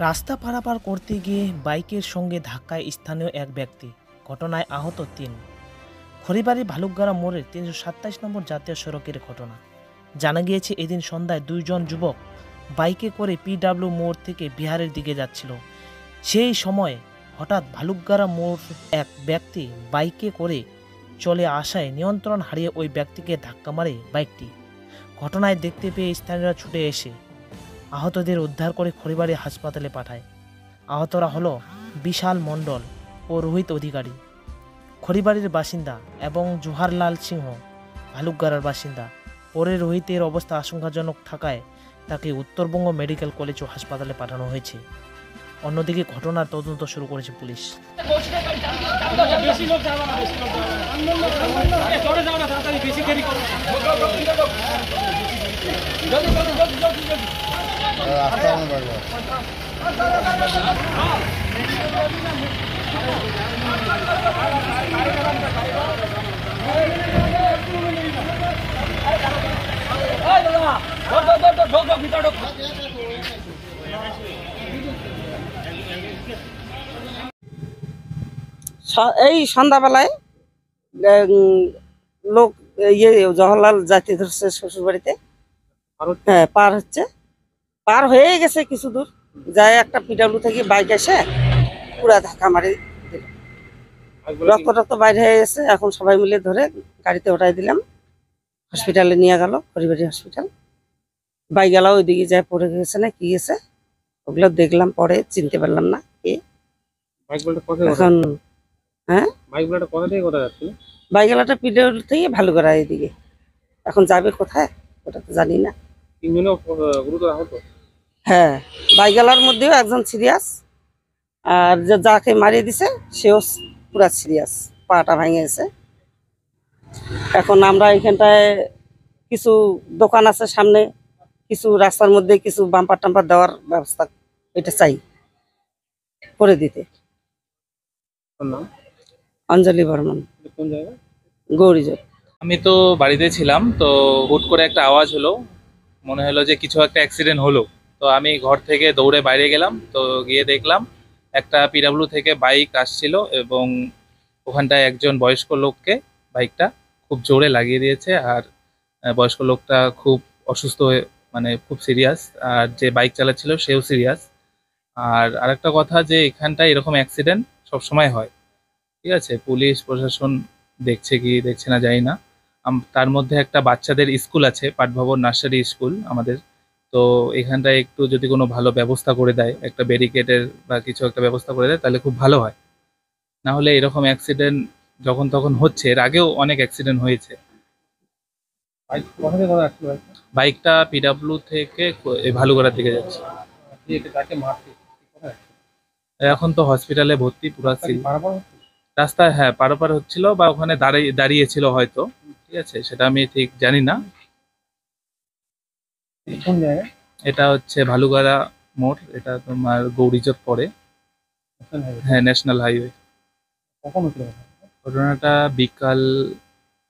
রাস্তা পারাপার করতে গিয়ে বাইকের সঙ্গে ধাক্কায় স্থানীয় এক ব্যক্তি, ঘটনায় আহত ৩। খড়িবাড়ি ভালুকগাড়া মোড়ের ৩২৭ নম্বর জাতীয় সড়কের ঘটনা। জানা গিয়েছে এদিন সন্ধ্যায় দুইজন যুবক বাইকে করে পিডাব্লিউ মোড় থেকে বিহারের দিকে যাচ্ছিল। সেই সময় হঠাৎ ভালুকগাড়া মোড় এক ব্যক্তি বাইকে করে চলে আসায় নিয়ন্ত্রণ হারিয়ে ওই ব্যক্তিকে ধাক্কা মারে বাইকটি। ঘটনায় দেখতে পেয়ে স্থানীয়রা ছুটে এসে আহতদের উদ্ধার করে খড়িবাড়ি হাসপাতালে পাঠায়। আহতরা হলো বিশাল মণ্ডল ও রোহিত অধিকারী, খড়িবাড়ির বাসিন্দা, এবং জোহারলাল সিংহ, ভালুকগাড়ার বাসিন্দা। পরে রোহিতের অবস্থা আশঙ্কাজনক থাকায় তাকে উত্তরবঙ্গ মেডিকেল কলেজ ও হাসপাতালে পাঠানো হয়েছে। অন্যদিকে ঘটনার তদন্ত শুরু করেছে পুলিশ। এই সন্ধ্যাবেলায় লোক ইয়ে জওহরলাল যাইতে ধরছে শ্বশুর বাড়িতে। হ্যাঁ, পার হয়ে গেছে কিছু দূর, যায় একটা পিডাব্লিউ থেকে বাইক এসে পুরা ধাক্কা মারি দিল। রক্ত টক্ত বাইরে হয়ে গেছে। এখন সবাই মিলে ধরে গাড়িতে ওঠাই দিলাম, হসপিটালে নিয়ে গেল, খড়িবাড়ি হসপিটাল। বাইকওয়ালা ওইদিকে যায় পড়ে গেছে না কি গেছে, ওগুলো দেখলাম, পরে চিনতে পারলাম না কে। এখন হ্যাঁ, বাইকওয়ালাটা পিডাব্লিউ থেকে ভালুকগাড়া এদিকে। এখন যাবে কোথায় ওটা তো জানি না। হ্যাঁ, বাইকওয়ালার মধ্যেও একজন সিরিয়াস, আর যাকে মারিয়ে দিছে সেও পুরা সিরিয়াস, পাটা ভেঙে গেছে। এখন আমরা এখানটায় কিছু দোকান আছে সামনে, কিছু রাস্তার মধ্যে কিছু বাম্পার টাম্পার দেওয়ার ব্যবস্থা এটা চাই করে দিতে। অঞ্জলি বর্মন, গৌরীজোর। আমি তো বাড়িতে ছিলাম, তো হুট করে একটা আওয়াজ হলো, মনে হলো যে কিছু একটা অ্যাক্সিডেন্ট হলো। তো আমি ঘর থেকে দৌড়ে বাইরে গেলাম, তো গিয়ে দেখলাম একটা পিডাব্লিউ থেকে বাইক আসছিল এবং ওখানটায় একজন বয়স্ক লোককে বাইকটা খুব জোরে লাগিয়ে দিয়েছে। আর বয়স্ক লোকটা খুব অসুস্থ হয়ে, মানে খুব সিরিয়াস, আর যে বাইক চালাচ্ছিল সেও সিরিয়াস। আর আরেকটা কথা, যে এখানটায় এরকম অ্যাক্সিডেন্ট সবসময় হয়। ঠিক আছে, পুলিশ প্রশাসন দেখছে কি দেখছে না জানি না। তার মধ্যে একটা বাচ্চাদের স্কুল আছে, পাঠভবন নার্সারি স্কুল আমাদের। তো এখানটায় একটু যদি কোনো ভালো ব্যবস্থা করে দেয়, একটা ব্যারিকেডের বা কিছু একটা ব্যবস্থা করে দেয়, তাহলে খুব ভালো হয়। না হলে এরকম অ্যাক্সিডেন্ট যখন তখন হচ্ছে, এর আগেও অনেক অ্যাক্সিডেন্ট হয়েছে। বাইকটা পিডাব্লিউ থেকে ভালুকগাড়ার দিকে যাচ্ছে। এখন তো হসপিটালে ভর্তি, পুরা রাস্তায়, হ্যাঁ, পারাপার হচ্ছিল বা ওখানে দাঁড়িয়েছিল হয়তো। ঠিক আছে, সেটা আমি ঠিক জানি না। এটা হচ্ছে ভালুকগাড়া মোড়, এটা তোমার গৌরীচক পড়ে। হ্যাঁ, ন্যাশনাল হাইওয়ে। ঘটনাটা বিকাল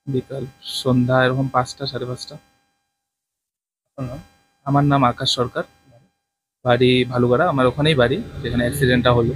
বিকাল সন্ধ্যা এরকম 5টা, 5:30। আমার নাম আকাশ সরকার, বাড়ি ভালুকগাড়া, আমার ওখানেই বাড়ি যেখানে অ্যাক্সিডেন্টটা হলো।